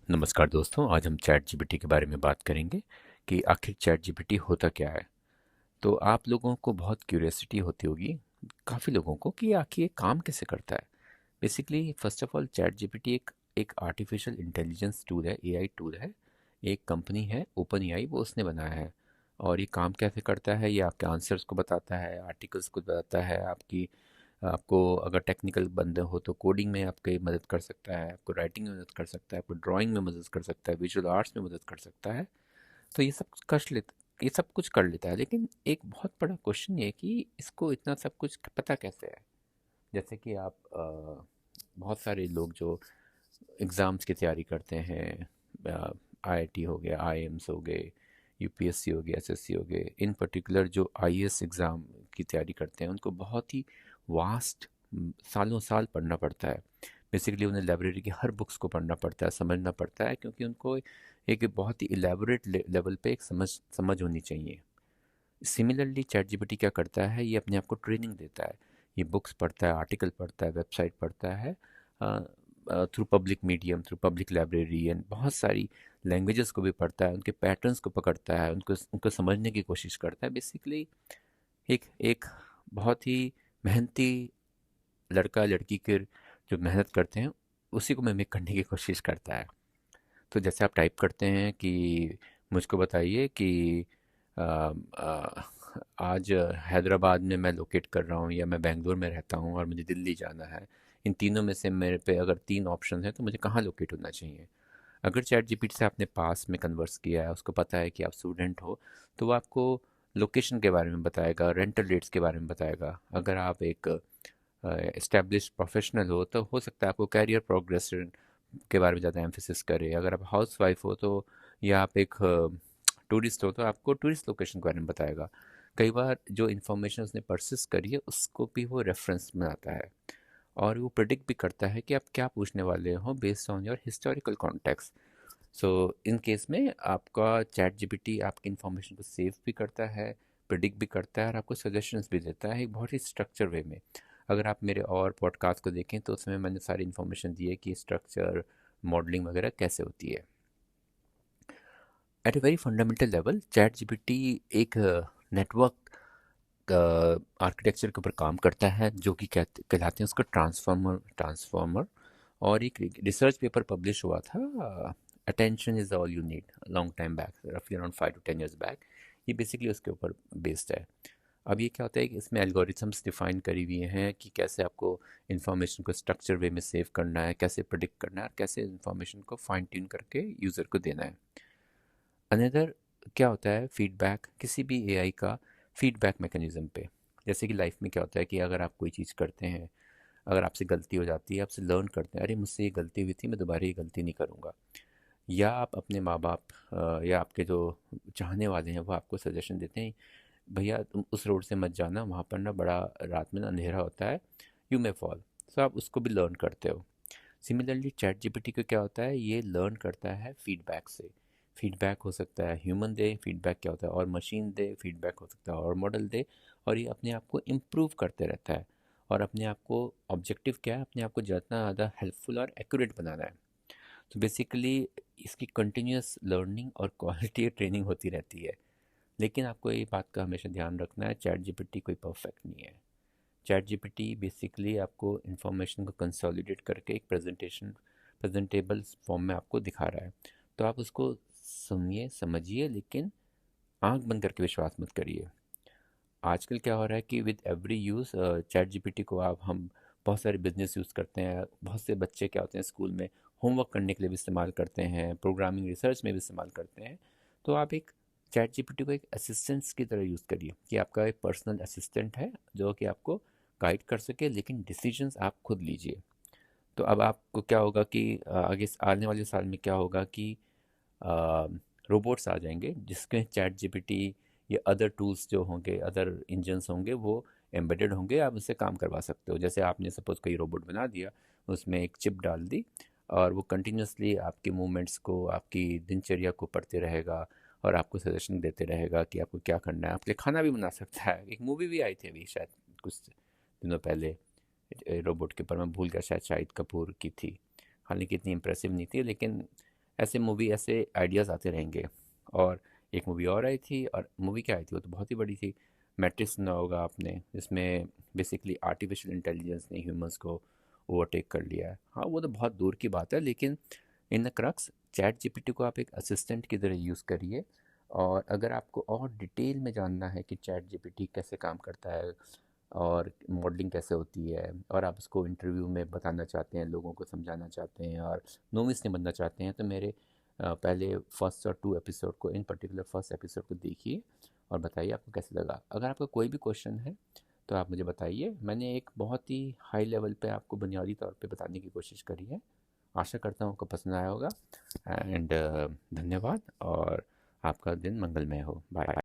नमस्कार दोस्तों, आज हम चैट जीपीटी के बारे में बात करेंगे कि आखिर चैट जीपीटी होता क्या है। तो आप लोगों को बहुत क्यूरियोसिटी होती होगी, काफ़ी लोगों को, कि आखिर ये काम कैसे करता है। Basically first of all chat GPT एक एक आर्टिफिशियल इंटेलिजेंस टूल है, एआई टूल है। एक कंपनी है ओपन एआई, वो उसने बनाया है। और ये काम कैसे करता है, ये आपके आंसर्स को बताता है, आर्टिकल्स को बताता है, आपकी आपको अगर टेक्निकल बंदे हो तो कोडिंग में आपकी मदद कर सकता है, आपको राइटिंग में मदद कर सकता है, आपको ड्राइंग में मदद कर सकता है, विजुअल आर्ट्स में मदद कर सकता है। तो ये सब कुछ कर लेता है। लेकिन एक बहुत बड़ा क्वेश्चन ये है कि इसको इतना सब कुछ पता कैसे है। जैसे कि आप बहुत सारे लोग जो एग्ज़ाम्स की तैयारी करते हैं, आईआईटी हो गया, आईएम्स हो गए, यूपीएससी हो गया, एसएससी हो गए, इन पर्टिकुलर जो आईएएस एग्ज़ाम की तैयारी करते हैं उनको बहुत ही वास्ट सालों साल पढ़ना पड़ता है। बेसिकली उन्हें लाइब्रेरी की हर बुक्स को पढ़ना पड़ता है, समझना पड़ता है, क्योंकि उनको एक बहुत ही इलेबोरेट लेवल पे एक समझ समझ होनी चाहिए। सिमिलरली चैट जीपीटी क्या करता है, ये अपने आप को ट्रेनिंग देता है। ये बुक्स पढ़ता है, आर्टिकल पढ़ता है, वेबसाइट पढ़ता है, through public medium, through public library, and बहुत सारी लैंग्वेजेस को भी पढ़ता है, उनके पैटर्न्स को पकड़ता है, उनको उनको समझने की कोशिश करता है। बेसिकली एक एक बहुत ही मेहनती लड़का लड़की के जो मेहनत करते हैं उसी को मिमिक करने की कोशिश करता है। तो जैसे आप टाइप करते हैं कि मुझको बताइए कि आ, आ, आज हैदराबाद में मैं लोकेट कर रहा हूँ, या मैं बेंगलोर में रहता हूँ और मुझे दिल्ली जाना है। इन तीनों में से मेरे पे अगर तीन ऑप्शन है तो मुझे कहाँ लोकेट होना चाहिए। अगर चैट जीपीटी से आपने पास में कन्वर्स किया है, उसको पता है कि आप स्टूडेंट हो, तो वो आपको लोकेशन के बारे में बताएगा, रेंटल रेट्स के बारे में बताएगा। अगर आप एक एस्टेब्लिश प्रोफेशनल हो तो हो सकता है आपको कैरियर प्रोग्रेशन के बारे में ज़्यादा एम्फेसिस करे। अगर आप हाउस वाइफ हो तो, या आप एक टूरिस्ट हो तो आपको टूरिस्ट लोकेशन के बारे में बताएगा। कई बार जो इन्फॉर्मेशन उसने परसिस्ट करी है उसको भी वो रेफरेंस बनाता है, और वो प्रिडिक्ट भी करता है कि आप क्या पूछने वाले हो based on your historical context. So in case में आपका चैट जीपीटी आपकी इन्फॉर्मेशन को सेव भी करता है, प्रिडिक्ट भी करता है, और आपको सजेशंस भी देता है एक बहुत ही स्ट्रक्चर वे में। अगर आप मेरे और पॉडकास्ट को देखें तो उसमें मैंने सारी इन्फॉर्मेशन दी है कि स्ट्रक्चर, मॉडलिंग वगैरह कैसे होती है। At a very fundamental level ChatGPT एक नेटवर्क आर्किटेक्चर के ऊपर काम करता है, जो कि कहलाते हैं उसको ट्रांसफॉर्मर। और एक रिसर्च पेपर पब्लिश हुआ था, attention is all you need, long time back, रफली अराउंड 5 to 10 years बैक। ये बेसिकली उसके ऊपर बेस्ड है। अब ये क्या होता है कि इसमें एल्गोरिथम्स डिफाइन करी हुई हैं कि कैसे आपको इन्फॉर्मेशन को स्ट्रक्चर वे में सेव करना है, कैसे प्रिडिक्ट करना है, और कैसे इन्फॉर्मेशन को फाइन ट्यून करके यूज़र को देना है। अनदर क्या होता है, फीडबैक, किसी भी एआई का फीडबैक मैकेनिज्म पे। जैसे कि लाइफ में क्या होता है कि अगर आप कोई चीज़ करते हैं, अगर आपसे गलती हो जाती है, आपसे लर्न करते हैं, अरे मुझसे ये गलती हुई थी, मैं दोबारा ये गलती नहीं करूँगा। या आप अपने माँ बाप या आपके जो चाहने वाले हैं वो आपको सजेशन देते हैं, भैया तुम उस रोड से मत जाना, वहाँ पर ना बड़ा रात में ना अंधेरा होता है, यू मे फॉल। सो आप उसको भी लर्न करते हो। सिमिलरली चैट जीपीटी को क्या होता है, ये लर्न करता है फीडबैक से। फीडबैक हो सकता है ह्यूमन दे फीडबैक, क्या होता है, और मशीन दे फीडबैक हो सकता है, और मॉडल दे। और ये अपने आप को इम्प्रूव करते रहता है। और अपने आप को ऑब्जेक्टिव क्या है, अपने आप को जितना ज़्यादा हेल्पफुल और एक्यूरेट बनाना है। तो बेसिकली इसकी कंटिन्यूस लर्निंग और क्वालिटी ट्रेनिंग होती रहती है। लेकिन आपको ये बात का हमेशा ध्यान रखना है, चैट जीपीटी कोई परफेक्ट नहीं है। चैट जीपीटी बेसिकली आपको इन्फॉर्मेशन को कंसोलिडेट करके एक प्रेजेंटेबल फॉर्म में आपको दिखा रहा है। तो आप उसको सुनिए, समझिए, लेकिन आंख बंद करके विश्वास मत करिए। आजकल क्या हो रहा है कि with every use chat GPT को आप हम बहुत सारे बिजनेस यूज़ करते हैं। बहुत से बच्चे क्या होते हैं, स्कूल में होमवर्क करने के लिए भी इस्तेमाल करते हैं, प्रोग्रामिंग रिसर्च में भी इस्तेमाल करते हैं। तो आप एक चैट जीपीटी को एक असिस्टेंट्स की तरह यूज़ करिए, कि आपका एक पर्सनल असिस्टेंट है जो कि आपको गाइड कर सके, लेकिन डिसीजंस आप खुद लीजिए। तो अब आपको क्या होगा कि आगे आने वाले साल में क्या होगा कि रोबोट्स आ जाएंगे जिसके चैट जीपीटी या अदर टूल्स जो होंगे, अदर इंजन्स होंगे, वो एम्बेडेड होंगे। आप उससे काम करवा सकते हो। जैसे आपने सपोज कोई रोबोट बना दिया, उसमें एक चिप डाल दी, और वो कंटिन्यूसली आपके मूवमेंट्स को, आपकी दिनचर्या को पढ़ते रहेगा, और आपको सजेशन देते रहेगा कि आपको क्या करना है। आपके लिए खाना भी बना सकता है। एक मूवी भी आई थी अभी शायद कुछ दिनों पहले, रोबोट के ऊपर, मैं भूल गया, शायद शाहिद कपूर की थी। हालांकि इतनी इम्प्रेसिव नहीं थी, लेकिन ऐसे मूवी, ऐसे आइडियाज़ आते रहेंगे। और एक मूवी और आई थी, और मूवी क्या आई थी, वो तो बहुत ही बड़ी थी। मैट्रिक्स सुना होगा आपने, जिसमें बेसिकली आर्टिफिशियल इंटेलिजेंस ने ह्यूमंस को ओवरटेक कर लिया है। हाँ, वो तो बहुत दूर की बात है, लेकिन in the crux chat GPT को आप एक असिस्टेंट की तरह यूज़ करिए। और अगर आपको और डिटेल में जानना है कि चैट जीपीटी कैसे काम करता है और मॉडलिंग कैसे होती है, और आप उसको इंटरव्यू में बताना चाहते हैं, लोगों को समझाना चाहते हैं, और नोविस नहीं बनना चाहते हैं, तो मेरे पहले फर्स्ट और 2 एपिसोड को, इन पर्टिकुलर फर्स्ट एपिसोड को देखिए और बताइए आपको कैसे लगा। अगर आपका कोई भी क्वेश्चन है तो आप मुझे बताइए। मैंने एक बहुत ही हाई लेवल पे आपको बुनियादी तौर पे बताने की कोशिश करी है। आशा करता हूँ आपको पसंद आया होगा। एंड धन्यवाद, और आपका दिन मंगलमय हो। बाय।